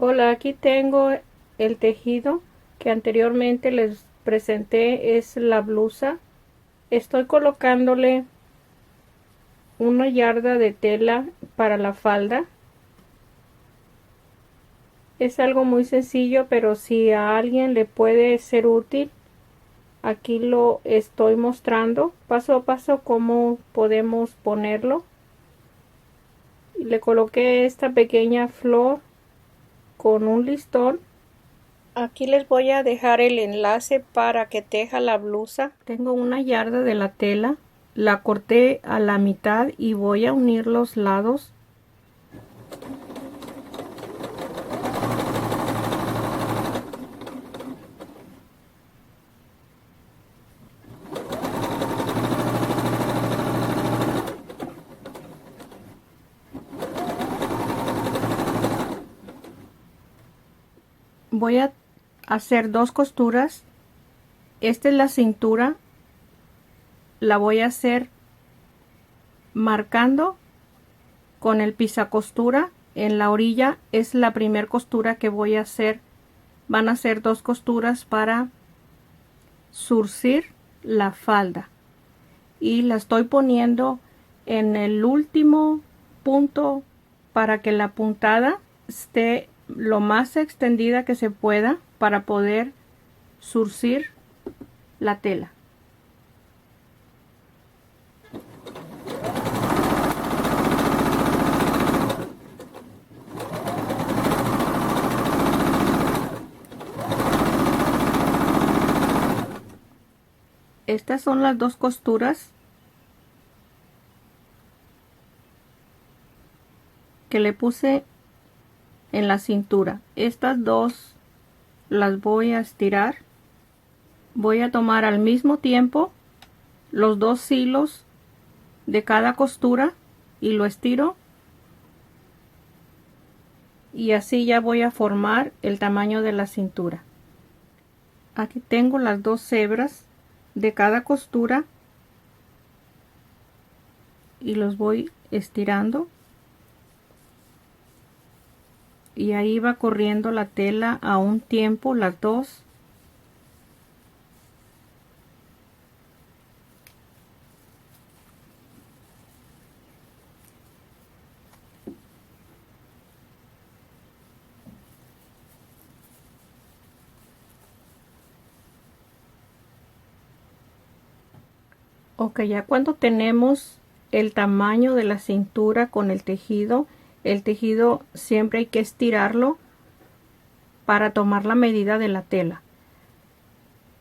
Hola, aquí tengo el tejido que anteriormente les presenté, es la blusa. Estoy colocándole una yarda de tela para la falda. Es algo muy sencillo, pero si a alguien le puede ser útil, aquí lo estoy mostrando paso a paso cómo podemos ponerlo. Le coloqué esta pequeña flor con un listón. Aquí les voy a dejar el enlace para que teja la blusa. Tengo una yarda de la tela, la corté a la mitad y voy a unir los lados. Voy a hacer dos costuras. Esta es la cintura. La voy a hacer marcando con el pisacostura. En la orilla es la primera costura que voy a hacer. Van a ser dos costuras para zurcir la falda. Y la estoy poniendo en el último punto para que la puntada esté lo más extendida que se pueda para poder zurcir la tela. Estas son las dos costuras que le puse en la cintura. Estas dos las voy a estirar. Voy a tomar al mismo tiempo los dos hilos de cada costura y lo estiro, y así ya voy a formar el tamaño de la cintura. Aquí tengo las dos hebras de cada costura y los voy estirando, y ahí va corriendo la tela a un tiempo las dos. Ok, ya cuando tenemos el tamaño de la cintura con el tejido siempre hay que estirarlo para tomar la medida de la tela.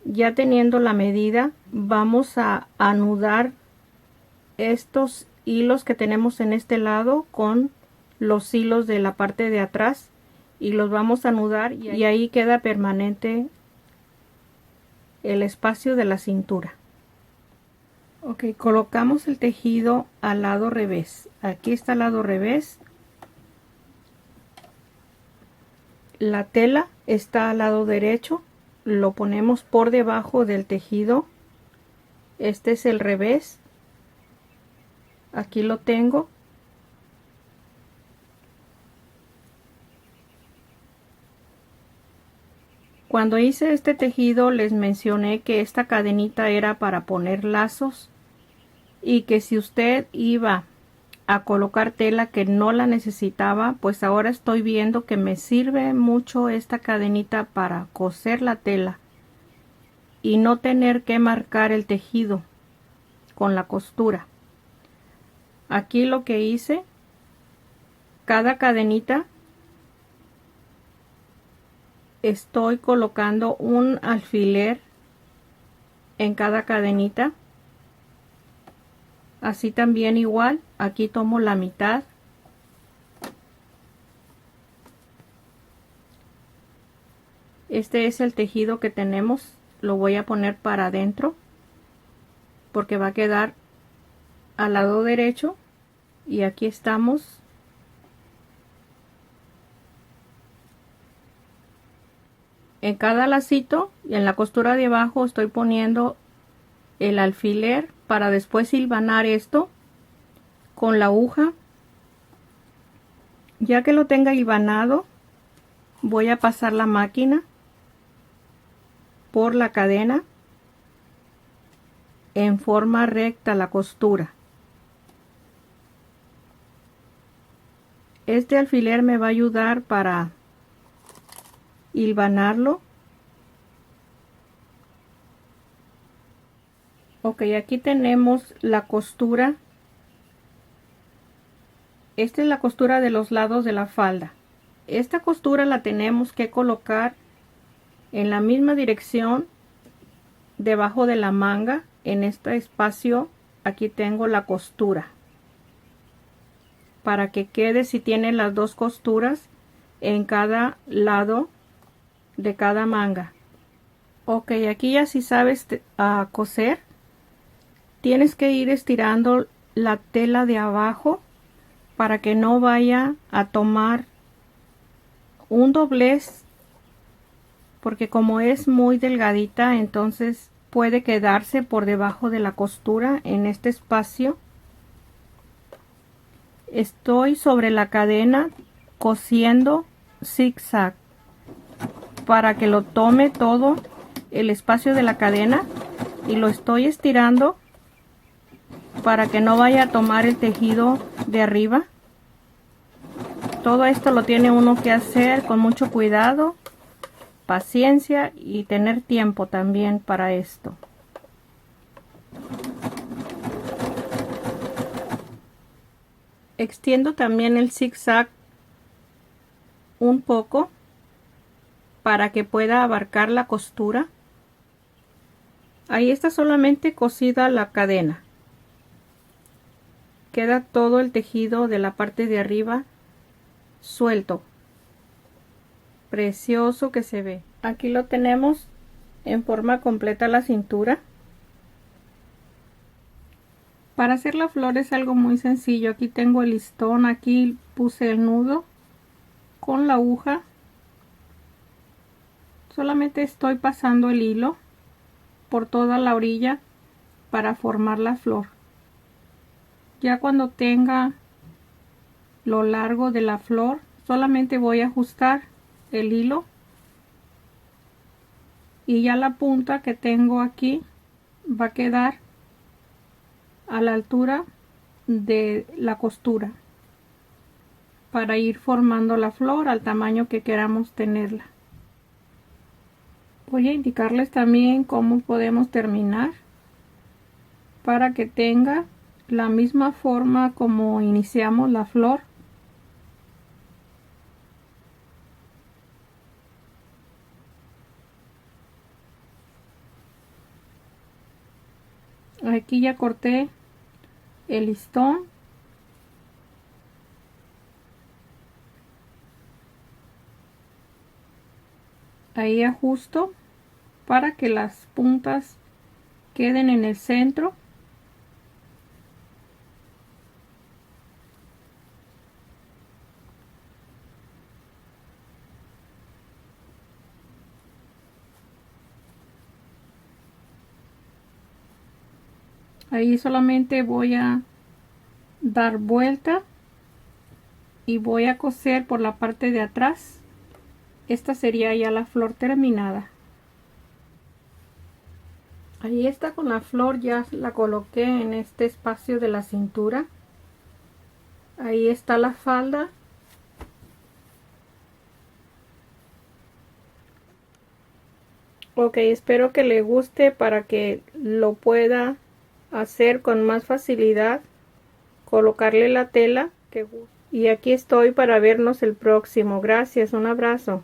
Ya teniendo la medida, vamos a anudar estos hilos que tenemos en este lado con los hilos de la parte de atrás, y los vamos a anudar, y ahí queda permanente el espacio de la cintura. Ok, colocamos el tejido al lado revés. Aquí está el lado revés. La tela está al lado derecho. Lo ponemos por debajo del tejido. Este es el revés. Aquí lo tengo. Cuando hice este tejido les mencioné que esta cadenita era para poner lazos, y que si usted iba a colocar tela que no la necesitaba, pues ahora estoy viendo que me sirve mucho esta cadenita para coser la tela y no tener que marcar el tejido con la costura. Aquí lo que hice, cada cadenita estoy colocando un alfiler en cada cadenita. Así también igual, aquí tomo la mitad. Este es el tejido que tenemos. Lo voy a poner para adentro porque va a quedar al lado derecho, y aquí estamos. En cada lacito y en la costura de abajo estoy poniendo el alfiler para después hilvanar esto con la aguja. Ya que lo tenga hilvanado, voy a pasar la máquina por la cadena en forma recta la costura. Este alfiler me va a ayudar para hilvanarlo. Ok, aquí tenemos la costura. Esta es la costura de los lados de la falda. Esta costura la tenemos que colocar en la misma dirección debajo de la manga. En este espacio aquí tengo la costura para que quede, si tiene las dos costuras en cada lado de cada manga. Ok, aquí ya si sabes coser, tienes que ir estirando la tela de abajo para que no vaya a tomar un doblez, porque como es muy delgadita, entonces puede quedarse por debajo de la costura en este espacio. Estoy sobre la cadena cosiendo zigzag para que lo tome todo el espacio de la cadena, y lo estoy estirando para que no vaya a tomar el tejido de arriba. Todo esto lo tiene uno que hacer con mucho cuidado, paciencia y tener tiempo también para esto. Extiendo también el zigzag un poco para que pueda abarcar la costura. Ahí está solamente cosida la cadena. Queda todo el tejido de la parte de arriba suelto. Precioso que se ve. Aquí lo tenemos en forma completa la cintura. Para hacer la flor es algo muy sencillo. Aquí tengo el listón, aquí puse el nudo con la aguja. Solamente estoy pasando el hilo por toda la orilla para formar la flor. Ya cuando tenga lo largo de la flor, solamente voy a ajustar el hilo, y ya la punta que tengo aquí va a quedar a la altura de la costura para ir formando la flor al tamaño que queramos tenerla. Voy a indicarles también cómo podemos terminar para que tenga la misma forma como iniciamos la flor. Aquí ya corté el listón. Ahí ajusto para que las puntas queden en el centro. Ahí solamente voy a dar vuelta y voy a coser por la parte de atrás. Esta sería ya la flor terminada. Ahí está con la flor, ya la coloqué en este espacio de la cintura. Ahí está la falda. Ok, espero que le guste para que lo pueda hacer con más facilidad, colocarle la tela que guste. Y aquí estoy para vernos el próximo. Gracias, un abrazo.